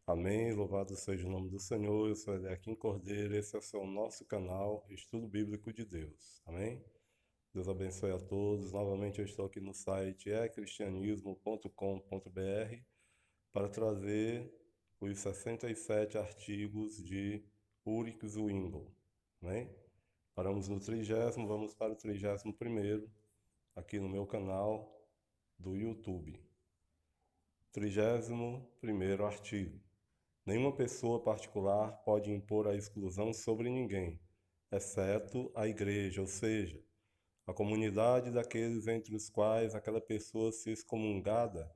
Amém. Louvado seja o nome do Senhor. Eu sou Eliakim Cordeiro. Esse é o nosso canal Estudo Bíblico de Deus. Amém. Deus abençoe a todos. Novamente eu estou aqui no site cristianismo.com.br para trazer os 67 artigos de Ulrich Zwingli. Amém. Paramos no 30º, vamos para o 31º aqui no meu canal do YouTube. 31º artigo. Nenhuma pessoa particular pode impor a exclusão sobre ninguém, exceto a igreja, ou seja, a comunidade daqueles entre os quais aquela pessoa se excomungada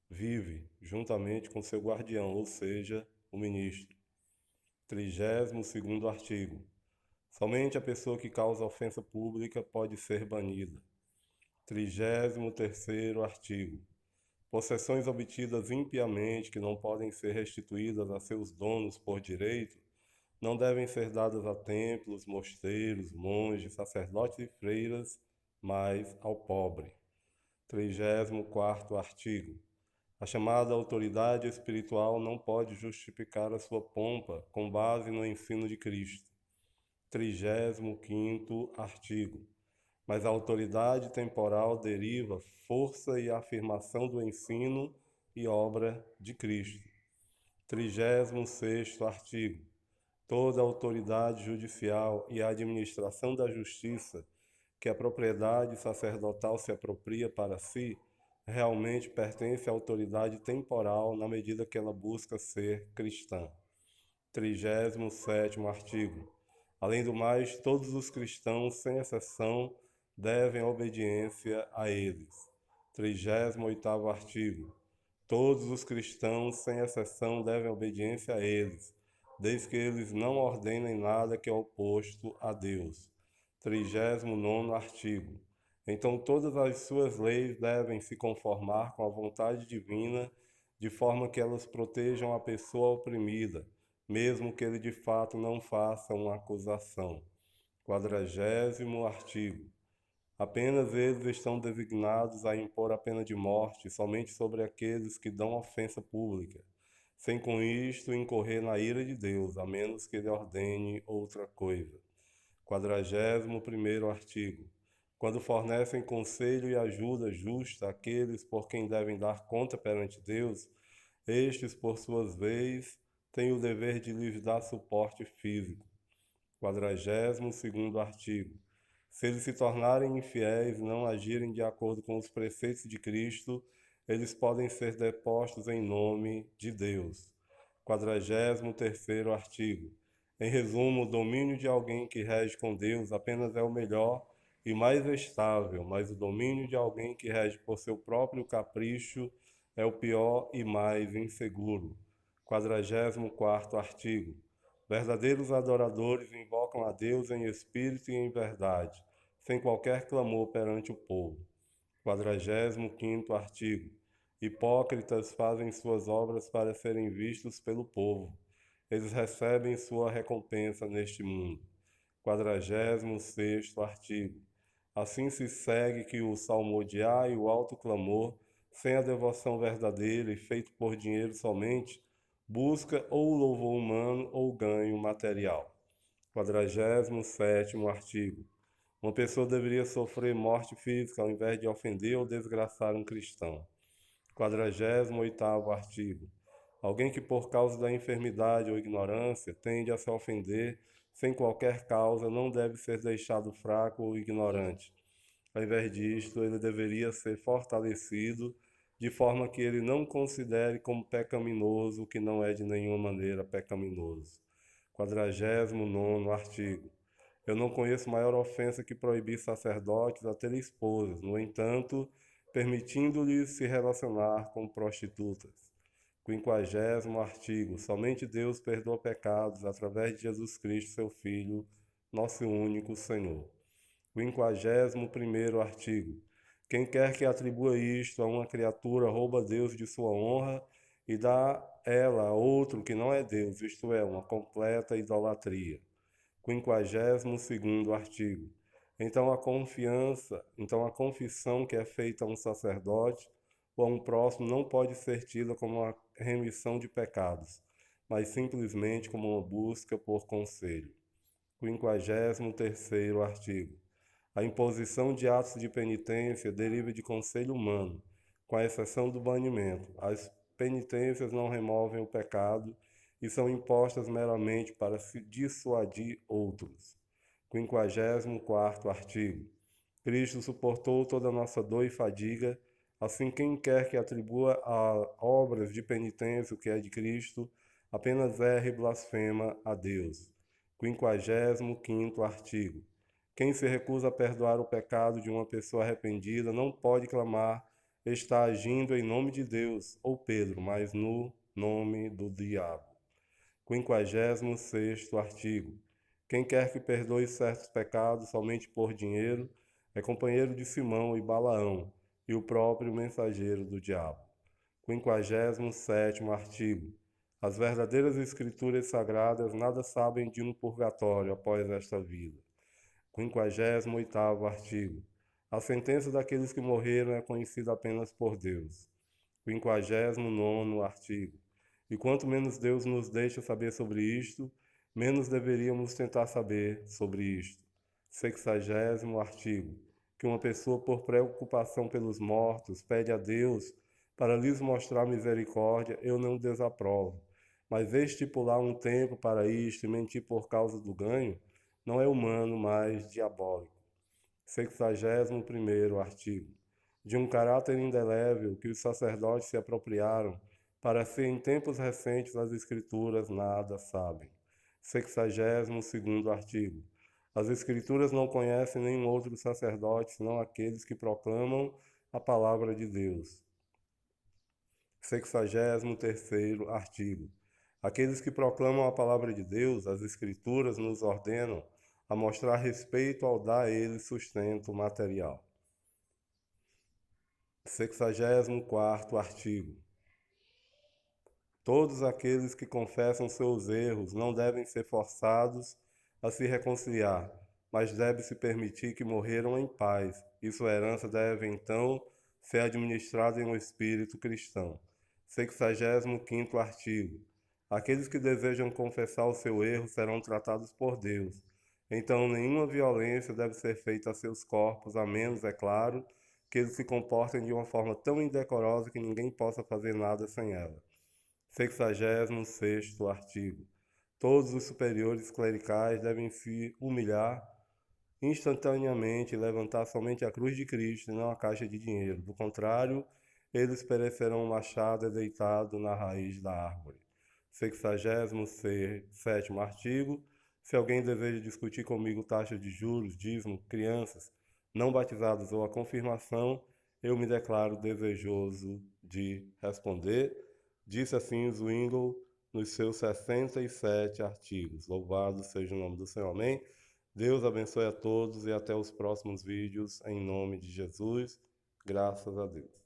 vive, juntamente com seu guardião, ou seja, o ministro. 32º artigo. Somente a pessoa que causa ofensa pública pode ser banida. 33º artigo. Possessões obtidas impiamente, que não podem ser restituídas a seus donos por direito, não devem ser dadas a templos, mosteiros, monges, sacerdotes e freiras, mas ao pobre. 34º artigo. A chamada autoridade espiritual não pode justificar a sua pompa com base no ensino de Cristo. 35º artigo. Mas a autoridade temporal deriva força e afirmação do ensino e obra de Cristo. 36º artigo. Toda autoridade judicial e a administração da justiça que a propriedade sacerdotal se apropria para si, realmente pertence à autoridade temporal na medida que ela busca ser cristã. 37º artigo. Além do mais, todos os cristãos, sem exceção, devem obediência a eles. 38º artigo. Todos os cristãos, sem exceção, devem obediência a eles, desde que eles não ordenem nada que é oposto a Deus. 39º artigo. Então todas as suas leis devem se conformar com a vontade divina, de forma que elas protejam a pessoa oprimida, mesmo que ele de fato não faça uma acusação. 40º artigo. Apenas eles estão designados a impor a pena de morte somente sobre aqueles que dão ofensa pública, sem com isto incorrer na ira de Deus, a menos que ele ordene outra coisa. 41º artigo. Quando fornecem conselho e ajuda justa àqueles por quem devem dar conta perante Deus, estes, por suas vezes, têm o dever de lhes dar suporte físico. 42º artigo. Se eles se tornarem infiéis e não agirem de acordo com os preceitos de Cristo, eles podem ser depostos em nome de Deus. 43º artigo. Em resumo, o domínio de alguém que rege com Deus apenas é o melhor e mais estável, mas o domínio de alguém que rege por seu próprio capricho é o pior e mais inseguro. 44º artigo. Verdadeiros adoradores invocam a Deus em espírito e em verdade, sem qualquer clamor perante o povo. 45º artigo. Hipócritas fazem suas obras para serem vistos pelo povo. Eles recebem sua recompensa neste mundo. 46º artigo. Assim se segue que o salmodiar e o alto clamor, sem a devoção verdadeira e feito por dinheiro somente, busca ou louvor humano ou ganho material. 47º artigo. Uma pessoa deveria sofrer morte física ao invés de ofender ou desgraçar um cristão. 48º artigo. Alguém que por causa da enfermidade ou ignorância tende a se ofender sem qualquer causa não deve ser deixado fraco ou ignorante. Ao invés disto, ele deveria ser fortalecido de forma que ele não considere como pecaminoso o que não é de nenhuma maneira pecaminoso. 49º artigo. Eu não conheço maior ofensa que proibir sacerdotes a terem esposas, no entanto, permitindo-lhes se relacionar com prostitutas. 50º artigo. Somente Deus perdoa pecados através de Jesus Cristo, seu Filho, nosso único Senhor. 51º artigo. Quem quer que atribua isto a uma criatura rouba Deus de sua honra e dá ela a outro que não é Deus, isto é, uma completa idolatria. 52º artigo. Então a confissão que é feita a um sacerdote ou a um próximo não pode ser tida como uma remissão de pecados, mas simplesmente como uma busca por conselho. 53º artigo. A imposição de atos de penitência deriva de conselho humano, com a exceção do banimento. As penitências não removem o pecado e são impostas meramente para se dissuadir outros. 54º artigo. Cristo suportou toda a nossa dor e fadiga, assim quem quer que atribua a obras de penitência o que é de Cristo, apenas erra e blasfema a Deus. 55º artigo. Quem se recusa a perdoar o pecado de uma pessoa arrependida não pode clamar, está agindo em nome de Deus ou Pedro, mas no nome do diabo. 56º artigo. Quem quer que perdoe certos pecados somente por dinheiro é companheiro de Simão e Balaão e o próprio mensageiro do diabo. 57º artigo. As verdadeiras escrituras sagradas nada sabem de um purgatório após esta vida. 58º artigo. A sentença daqueles que morreram é conhecida apenas por Deus. 59º artigo. E quanto menos Deus nos deixa saber sobre isto, menos deveríamos tentar saber sobre isto. 60º artigo. Que uma pessoa, por preocupação pelos mortos, pede a Deus para lhes mostrar misericórdia, eu não desaprovo. Mas estipular um tempo para isto e mentir por causa do ganho, não é humano, mas diabólico. 61º artigo. De um caráter indelével que os sacerdotes se apropriaram, para se em tempos recentes as Escrituras nada sabem. 62º artigo. As Escrituras não conhecem nenhum outro sacerdote senão aqueles que proclamam a palavra de Deus. 63º artigo. Aqueles que proclamam a palavra de Deus, as Escrituras nos ordenam a mostrar respeito ao dar a eles sustento material. 64º artigo. Todos aqueles que confessam seus erros não devem ser forçados a se reconciliar, mas deve-se permitir que morreram em paz, e sua herança deve, então, ser administrada em um espírito cristão. 65º artigo. Aqueles que desejam confessar o seu erro serão tratados por Deus. Então, nenhuma violência deve ser feita a seus corpos, a menos, é claro, que eles se comportem de uma forma tão indecorosa que ninguém possa fazer nada sem ela. 66º artigo. Todos os superiores clericais devem se humilhar instantaneamente e levantar somente a cruz de Cristo e não a caixa de dinheiro. Do contrário, eles perecerão machado deitado na raiz da árvore. 67º artigo. Se alguém deseja discutir comigo taxa de juros, dízimo, crianças não batizadas ou a confirmação, eu me declaro desejoso de responder. Disse assim Zwingli nos seus 67 artigos. Louvado seja o nome do Senhor. Amém? Deus abençoe a todos e até os próximos vídeos, em nome de Jesus. Graças a Deus.